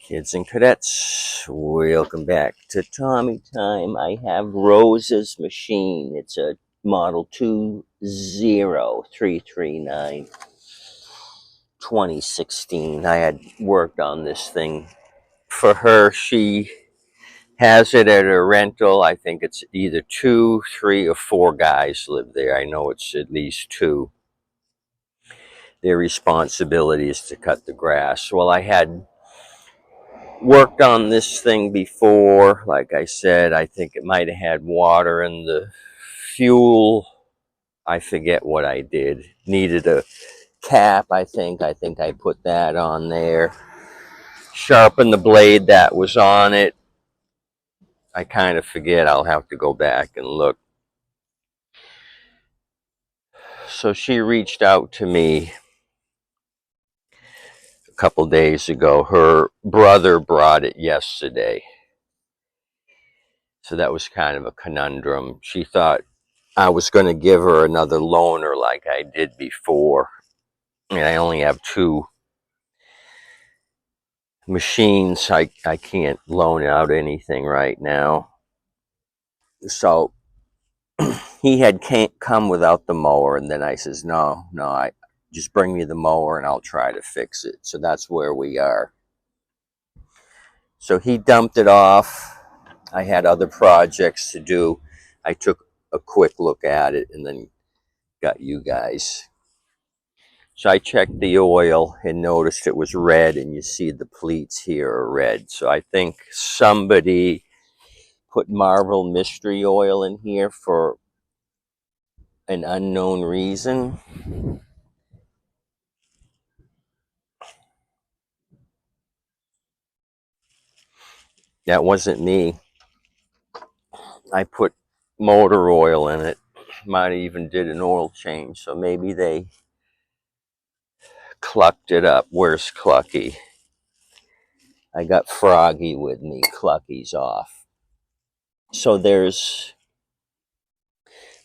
Kids and cadets, welcome back to Tommy Time. I have Rose's machine. It's a model 20339 2016. I had worked on this thing for her. She has it at a rental. I think it's either 2, 3, or 4 guys live there. I know it's at least 2. Their responsibility is to cut the grass. Well, I had worked on this thing before. Like I said, I think it might have had water in the fuel. I forget what I did. Needed a cap, I think. I put that on there. Sharpened the blade that was on it. I kind of forget. I'll have to go back and look. So she reached out to me a couple days ago. Her brother brought it yesterday. So that was kind of a conundrum. She thought I was going to give her another loaner like I did before. And I only have 2 machines. I can't loan out anything right now. So he had can't come without the mower. And then I says, no, I just bring me the mower and I'll try to fix it. So that's where we are. So he dumped it off. I had other projects to do. I took a quick look at it and then got you guys. So I checked the oil and noticed it was red, and you see the pleats here are red. So I think somebody put Marvel Mystery Oil in here for an unknown reason. That wasn't me. I put motor oil in it. Might even did an oil change. So maybe they clucked it up. Where's Clucky? I got Froggy with me. Clucky's off. So there's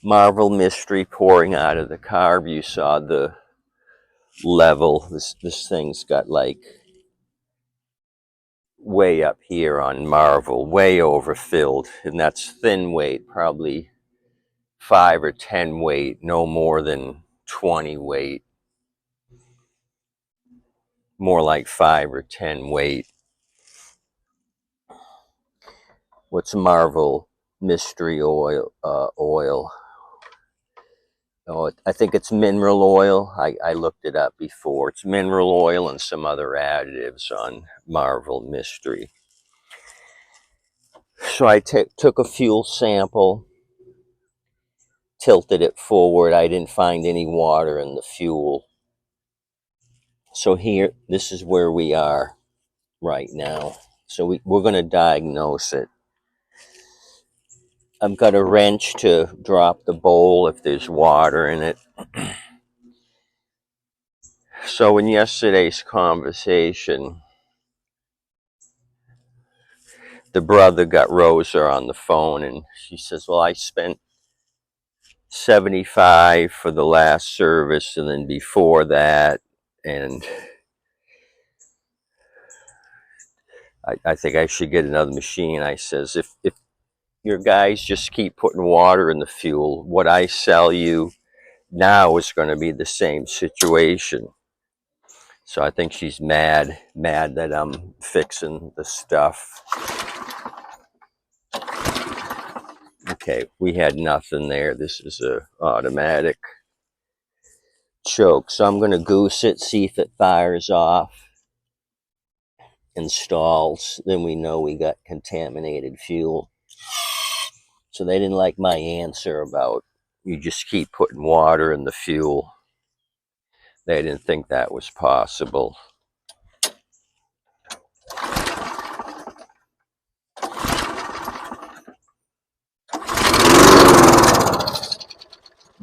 Marvel Mystery pouring out of the carb. You saw the level. This thing's got like way up here on Marvel, way overfilled, and that's thin weight, probably 5 or 10 weight, no more than 20 weight, more like 5 or 10 weight. What's Marvel Mystery Oil? Oh, I think it's mineral oil. I looked it up before. It's mineral oil and some other additives on Marvel Mystery. So I took a fuel sample, tilted it forward. I didn't find any water in the fuel. So here, this is where we are right now. So we're going to diagnose it. I've got a wrench to drop the bowl if there's water in it. So in yesterday's conversation, the brother got Rosa on the phone, and she says, well, I spent $75 for the last service, and then before that, and I think I should get another machine. I says, if your guys just keep putting water in the fuel, what I sell you now is going to be the same situation. So I think she's mad that I'm fixing the stuff. Okay, we had nothing there. This is a automatic choke. So I'm going to goose it, see if it fires off and stalls. Then we know we got contaminated fuel. So they didn't like my answer about you just keep putting water in the fuel. They didn't think that was possible.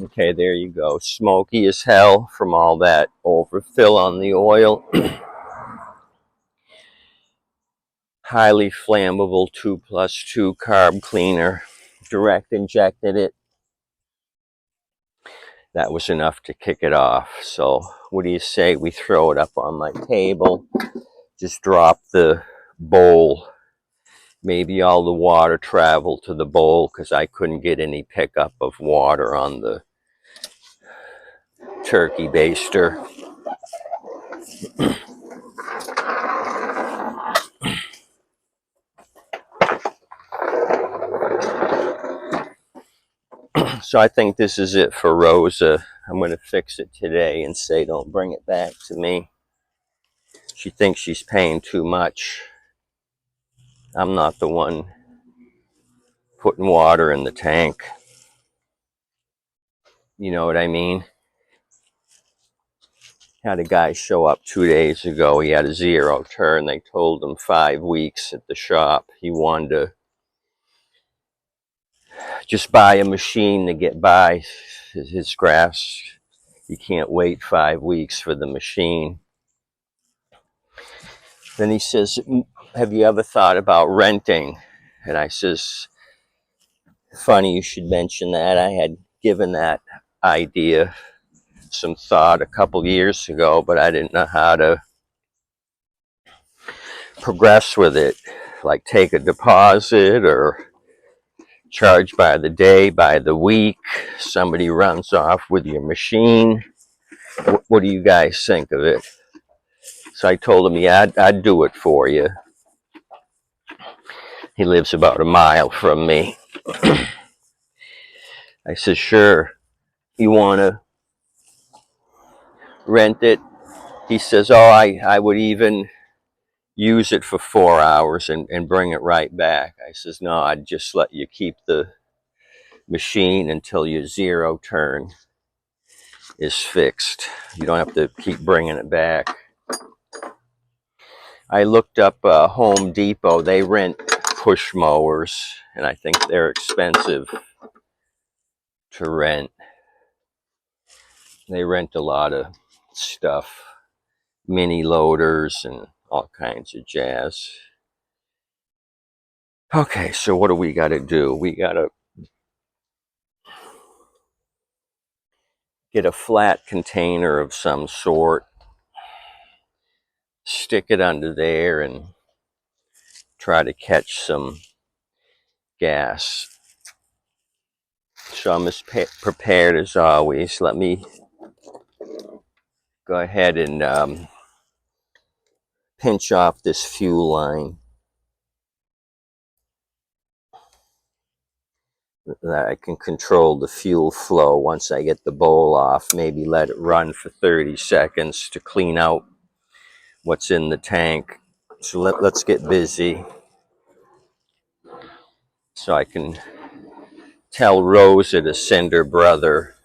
Okay, there you go. Smoky as hell from all that overfill on the oil. Highly flammable 2+2 carb cleaner. Direct injected it. That was enough to kick it off. So what do you say we throw it up on my table? Just drop the bowl. Maybe all the water traveled to the bowl because I couldn't get any pickup of water on the turkey baster. So I think this is it for Rosa. I'm going to fix it today and say don't bring it back to me. She thinks she's paying too much. I'm not the one putting water in the tank. You know what I mean? Had a guy show up 2 days ago. He had a zero turn. They told him 5 weeks at the shop. He wanted to just buy a machine to get by his grass. You can't wait 5 weeks for the machine. Then he says, have you ever thought about renting? And I says, funny you should mention that. I had given that idea some thought a couple years ago, but I didn't know how to progress with it. Like take a deposit or charge by the day, by the week. Somebody runs off with your machine. What do you guys think of it? So I told him, yeah, I'd do it for you. He lives about a mile from me. I said, sure. You want to rent it? He says, oh, I would even use it for 4 hours and bring it right back. I says, no, I'd just let you keep the machine until your zero turn is fixed. You don't have to keep bringing it back. I looked up Home Depot. They rent push mowers, and I think they're expensive to rent. They rent a lot of stuff, mini loaders and all kinds of jazz. Okay, so what do we got to do? We got to get a flat container of some sort, stick it under there, and try to catch some gas. So I'm as prepared as always. Let me go ahead and pinch off this fuel line that I can control the fuel flow once I get the bowl off. Maybe let it run for 30 seconds to clean out what's in the tank. So let's get busy so I can tell Rosa to send her brother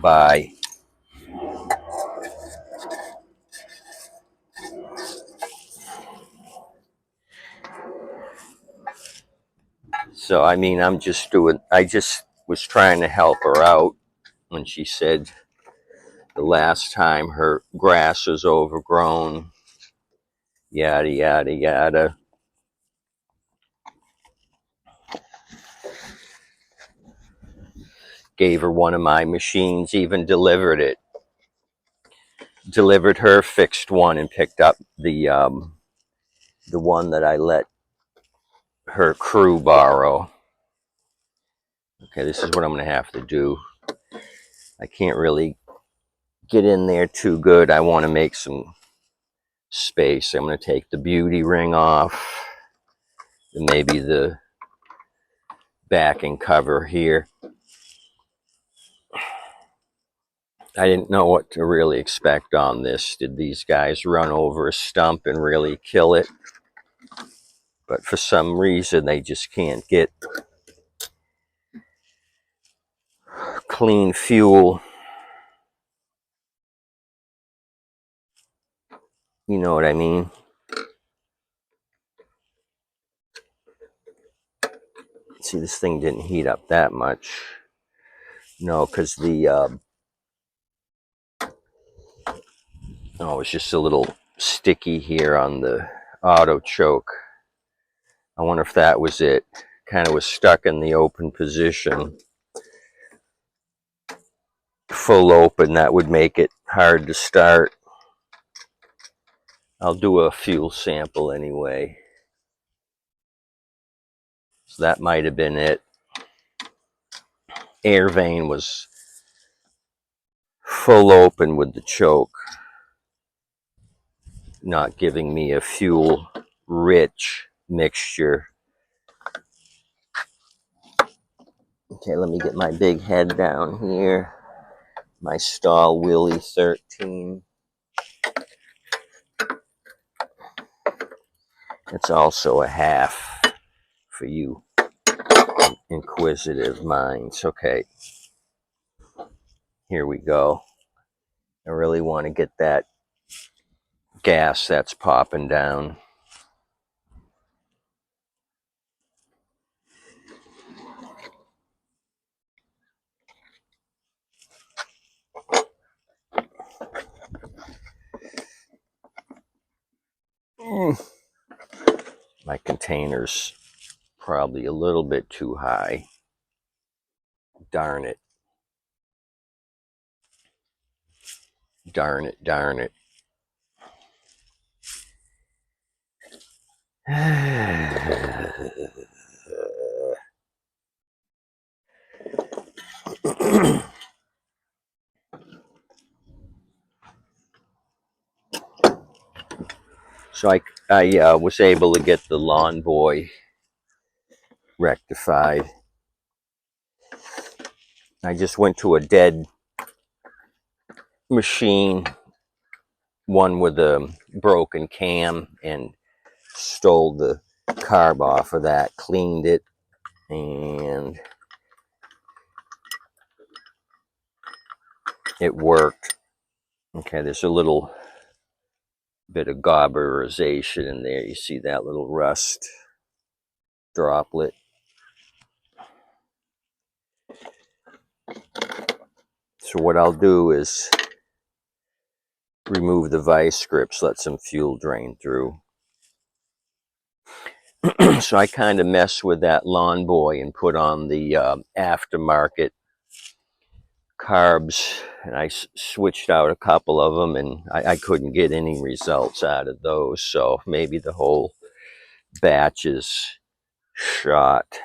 by. So I mean, I just was trying to help her out when she said the last time her grass was overgrown, yada yada yada. Gave her one of my machines, even delivered it. Delivered her fixed one and picked up the one that I let her crew borrow. Okay, this is what I'm going to have to do. I can't really get in there too good. I want to make some space. I'm going to take the beauty ring off and maybe the backing cover here. I didn't know what to really expect on this. Did these guys run over a stump and really kill it? But for some reason, they just can't get clean fuel. You know what I mean? See, this thing didn't heat up that much. No, because it's just a little sticky here on the auto choke. I wonder if that was it. Kind of was stuck in the open position. Full open, that would make it hard to start. I'll do a fuel sample anyway. So that might have been it. Air vane was full open with the choke, not giving me a fuel rich mixture. Okay, let me get my big head down here. My Stow Willie 13. It's also a half for you inquisitive minds. Okay, here we go. I really want to get that gas that's popping down. My container's probably a little bit too high. Darn it. Darn it, darn it. So I was able to get the lawn boy rectified. I just went to a dead machine, one with a broken cam, and stole the carb off of that, cleaned it, and it worked. Okay, there's a little bit of gauberization in there. You see that little rust droplet. So what I'll do is remove the vice grips, let some fuel drain through. So I kind of mess with that lawn boy and put on the aftermarket carbs, and I switched out a couple of them, and I couldn't get any results out of those. So maybe the whole batch is shot.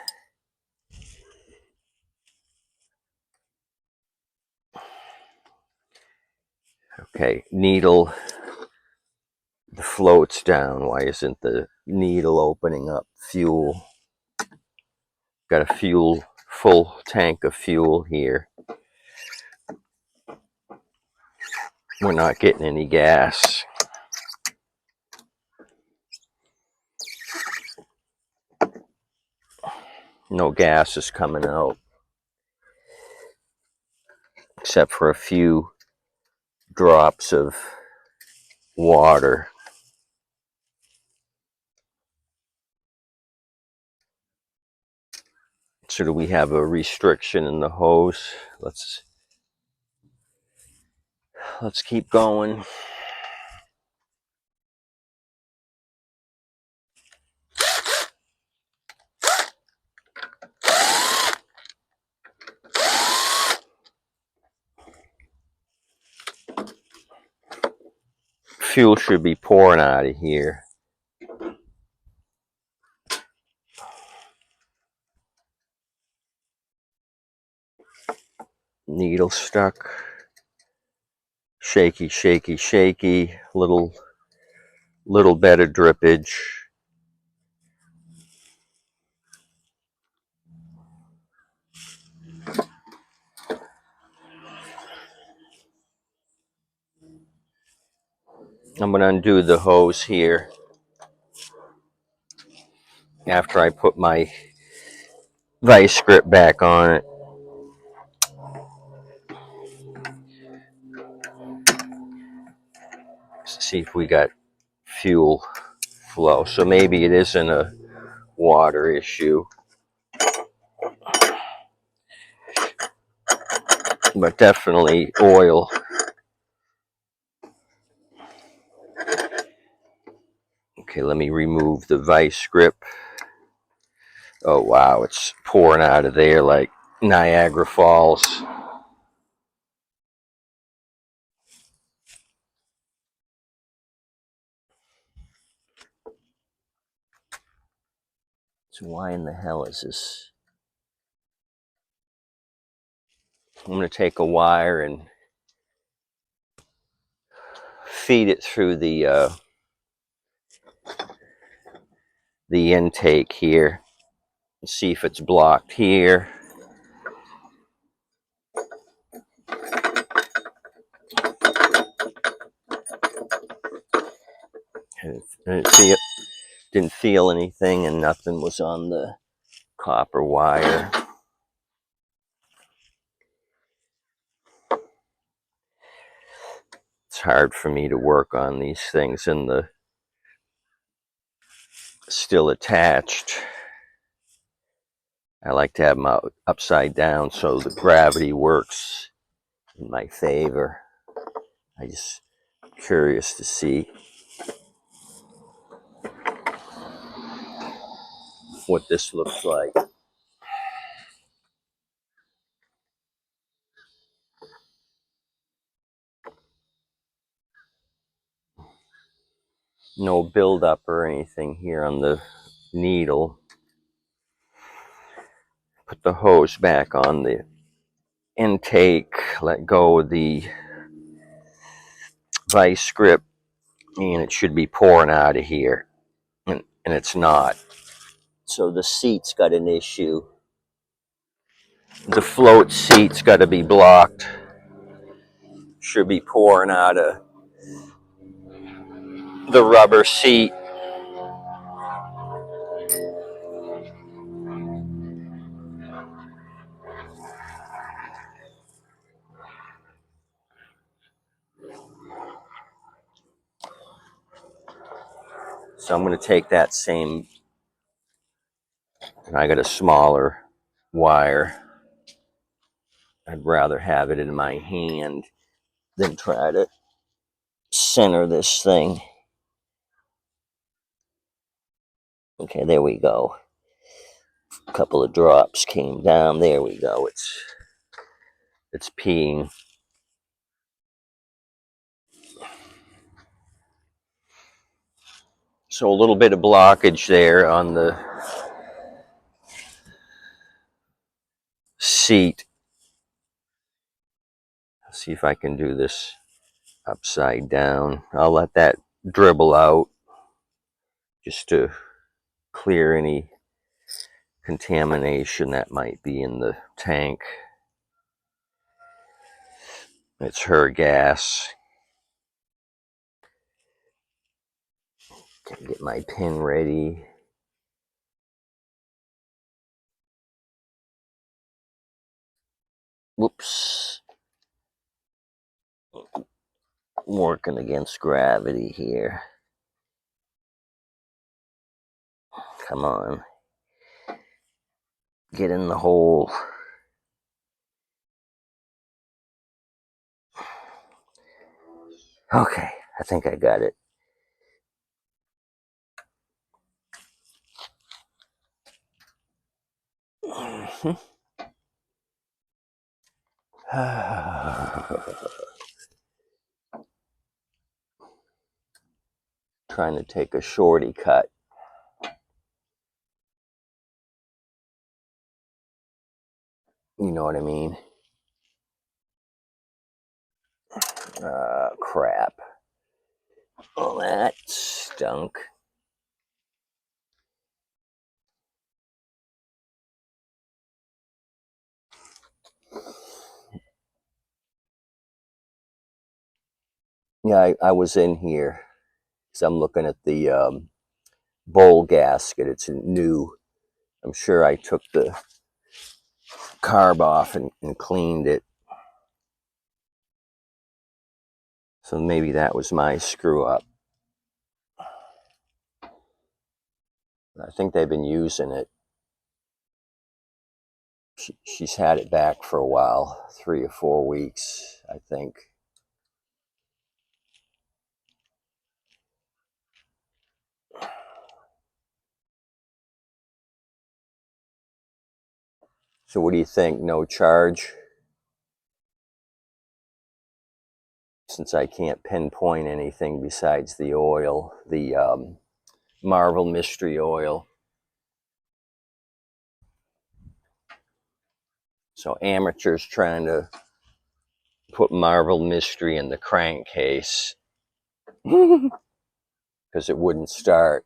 Okay, needle, the float's down. Why isn't the needle opening up? Fuel. Got a full tank of fuel here. We're not getting any gas. No gas is coming out, except for a few drops of water. So do we have a restriction in the hose? Let's keep going. Fuel should be pouring out of here. Needle stuck. Shaky, shaky, shaky. Little better drippage. I'm going to undo the hose here after I put my vice grip back on it. See if we got fuel flow. So maybe it isn't a water issue, but definitely oil. Okay, let me remove the vice grip. Oh wow, it's pouring out of there like Niagara Falls. So why in the hell is this? I'm going to take a wire and feed it through the intake here and see if it's blocked here. And it didn't feel anything, and nothing was on the copper wire. It's hard for me to work on these things and the still attached. I like to have them upside down so the gravity works in my favor. I just curious to see what this looks like. No buildup or anything here on the needle. Put the hose back on the intake, let go of the vice grip, and it should be pouring out of here, and it's not. So the seat's got an issue. The float seat's got to be blocked. Should be pouring out of the rubber seat. So I'm going to take that same, and I got a smaller wire. I'd rather have it in my hand than try to center this thing. Okay, there we go. A couple of drops came down. There we go. It's peeing. So a little bit of blockage there on the seat. Let's see if I can do this upside down. I'll let that dribble out just to clear any contamination that might be in the tank. It's her gas. Can get my pin ready. Whoops. Working against gravity here. Come on. Get in the hole. Okay, I think I got it. Trying to take a shorty cut. You know what I mean? Crap. Oh, that stunk. Yeah, I was in here because I'm looking at the bowl gasket. It's new. I'm sure I took the carb off and cleaned it. So maybe that was my screw up. I think they've been using it. She's had it back for a while, 3 or 4 weeks, I think. So what do you think? No charge? Since I can't pinpoint anything besides the oil, the Marvel Mystery Oil. So amateurs trying to put Marvel Mystery in the crankcase because it wouldn't start.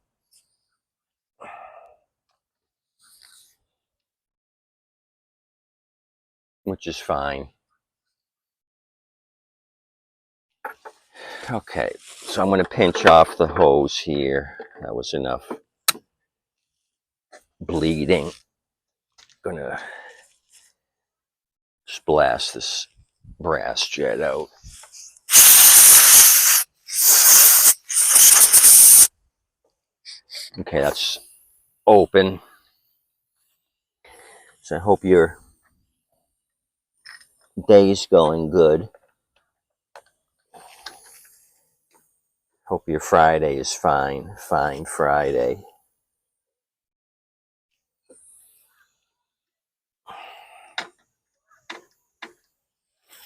Which is fine. Okay, so I'm going to pinch off the hose here. That was enough bleeding. Gonna just blast this brass jet out. Okay, that's open. So I hope your day's going good. Hope your Friday is fine. Fine Friday.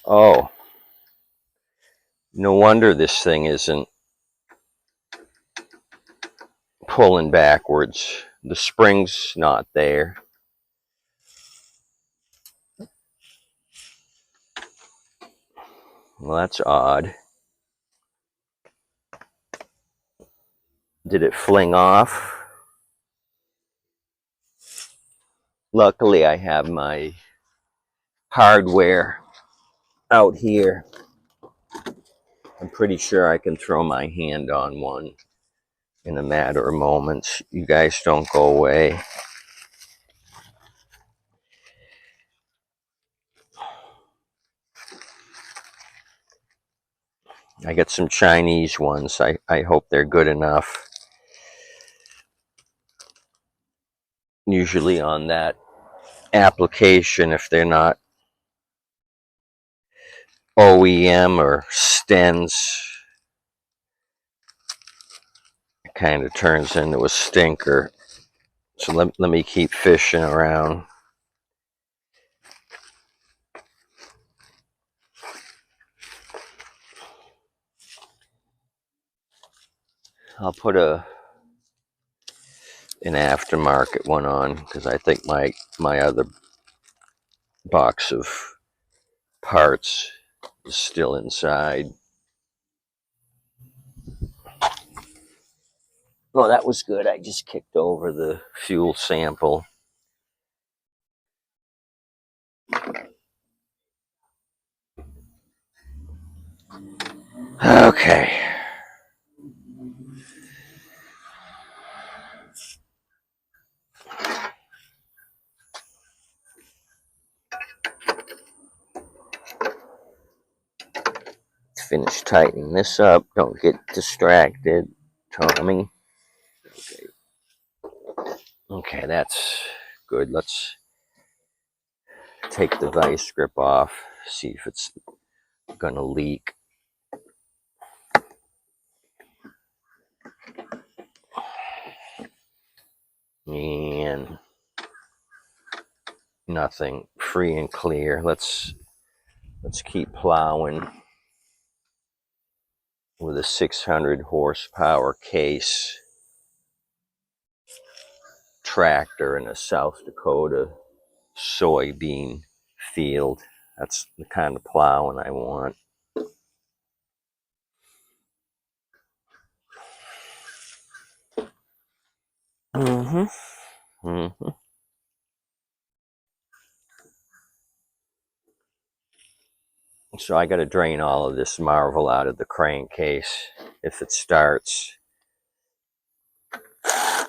Oh, no wonder this thing isn't pulling backwards. The spring's not there. Well, that's odd. Did it fling off? Luckily, I have my hardware out here. I'm pretty sure I can throw my hand on one in a matter of moments. You guys don't go away. I got some Chinese ones. I hope they're good enough. Usually on that application, if they're not OEM or Stens, it kind of turns into a stinker. So let me keep fishing around. I'll put an aftermarket one on because I think my other box of parts is still inside. Oh, that was good. I just kicked over the fuel sample. Okay. Finish tightening this up. Don't get distracted, Tommy. Okay, that's good. Let's take the vice grip off, see if it's gonna leak. And nothing. Free and clear. Let's keep plowing with a 600 horsepower case tractor in a South Dakota soybean field. That's the kind of plowing I want. So I got to drain all of this Marvel out of the crankcase if it starts. I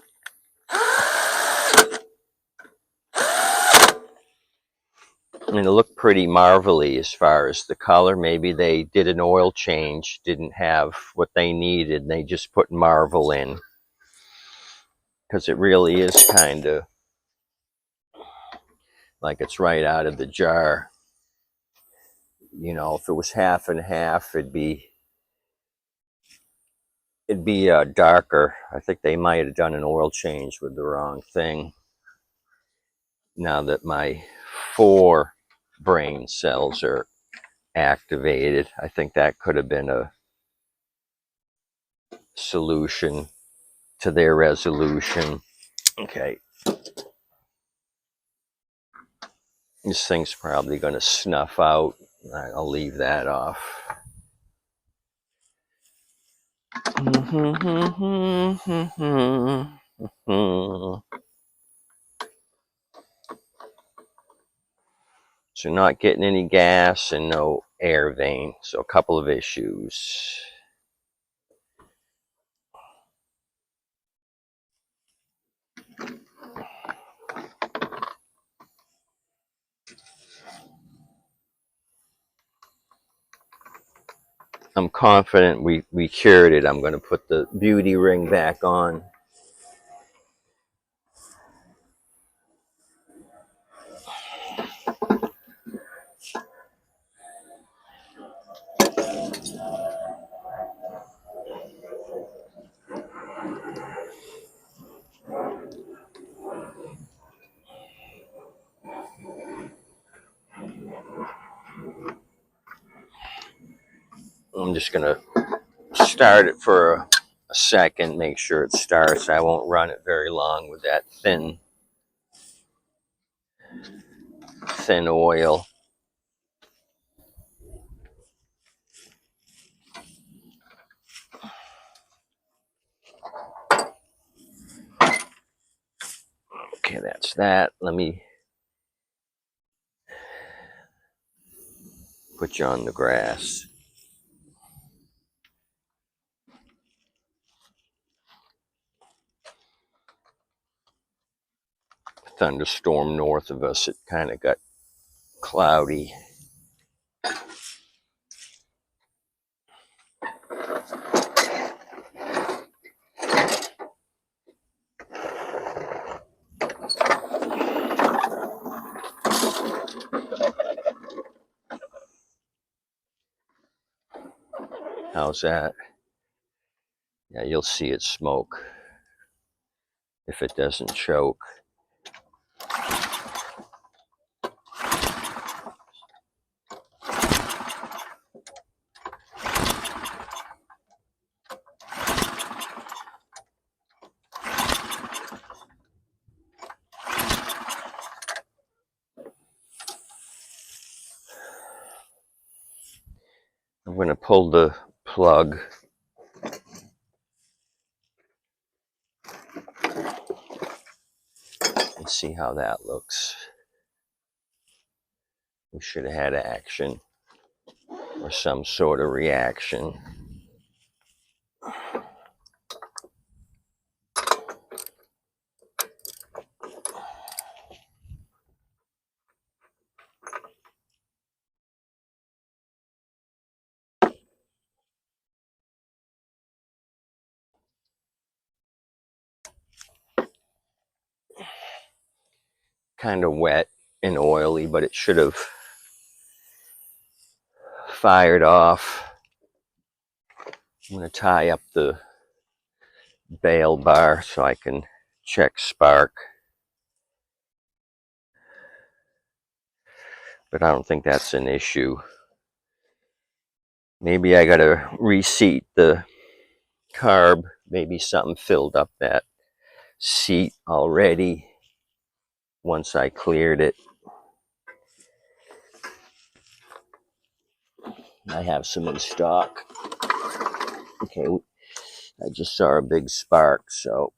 mean, it looked pretty marvelly as far as the color. Maybe they did an oil change, didn't have what they needed, and they just put Marvel in. Because it really is kind of like it's right out of the jar. You know, if it was half and half, it'd be darker. I think they might have done an oil change with the wrong thing. Now that my 4 brain cells are activated, I think that could have been a solution to their resolution. Okay. This thing's probably going to snuff out. I'll leave that off. So not getting any gas and no air vein. So a couple of issues. I'm confident we cured it. I'm going to put the beauty ring back on. I'm just going to start it for a second, make sure it starts. I won't run it very long with that thin oil. Okay, that's that. Let me put you on the grass. Thunderstorm north of us. It kind of got cloudy. How's that? Yeah, you'll see it smoke if it doesn't choke. I'm going to pull the plug. And see how that looks. We should have had action or some sort of reaction. Kind of wet and oily, but it should have fired off. I'm going to tie up the bail bar so I can check spark. But I don't think that's an issue. Maybe I got to reseat the carb. Maybe something filled up that seat already once I cleared it. I have some in stock. Okay, I just saw a big spark, so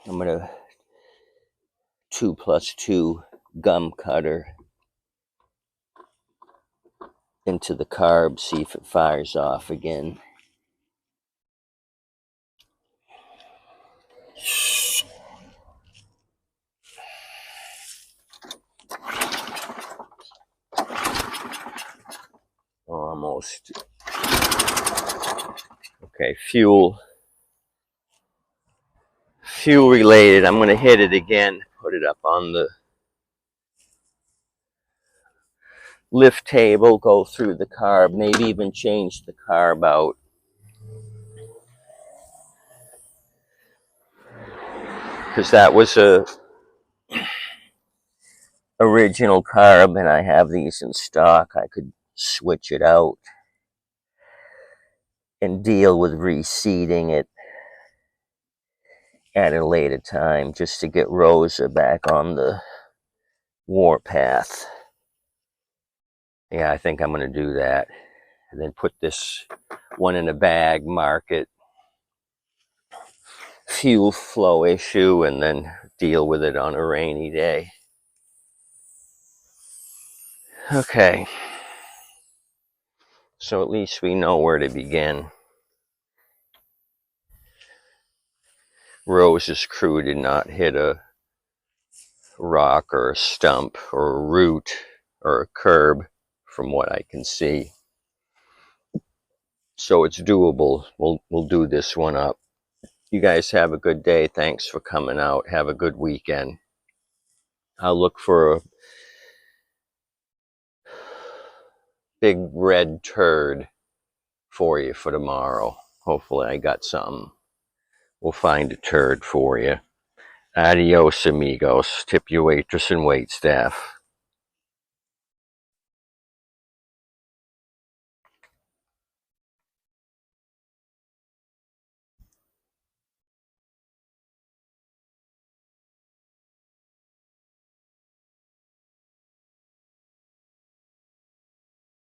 I'm going to 2+2 gum cutter into the carb, see if it fires off again. Almost. Okay, fuel related. I'm going to hit it again, put it up on the lift table, go through the carb, maybe even change the carb out. Because that was a original carb and I have these in stock. I could switch it out and deal with reseeding it at a later time just to get Rosa back on the warpath. Yeah, I think I'm going to do that. And then put this one in a bag, mark it, fuel flow issue, and then deal with it on a rainy day. Okay. So at least we know where to begin. Rose's crew did not hit a rock or a stump or a root or a curb from what I can see. So it's doable. We'll do this one up. You guys have a good day. Thanks for coming out. Have a good weekend. I'll look for a big red turd for you for tomorrow. Hopefully I got something. We'll find a turd for you. Adios, amigos. Tip your waitress and waitstaff.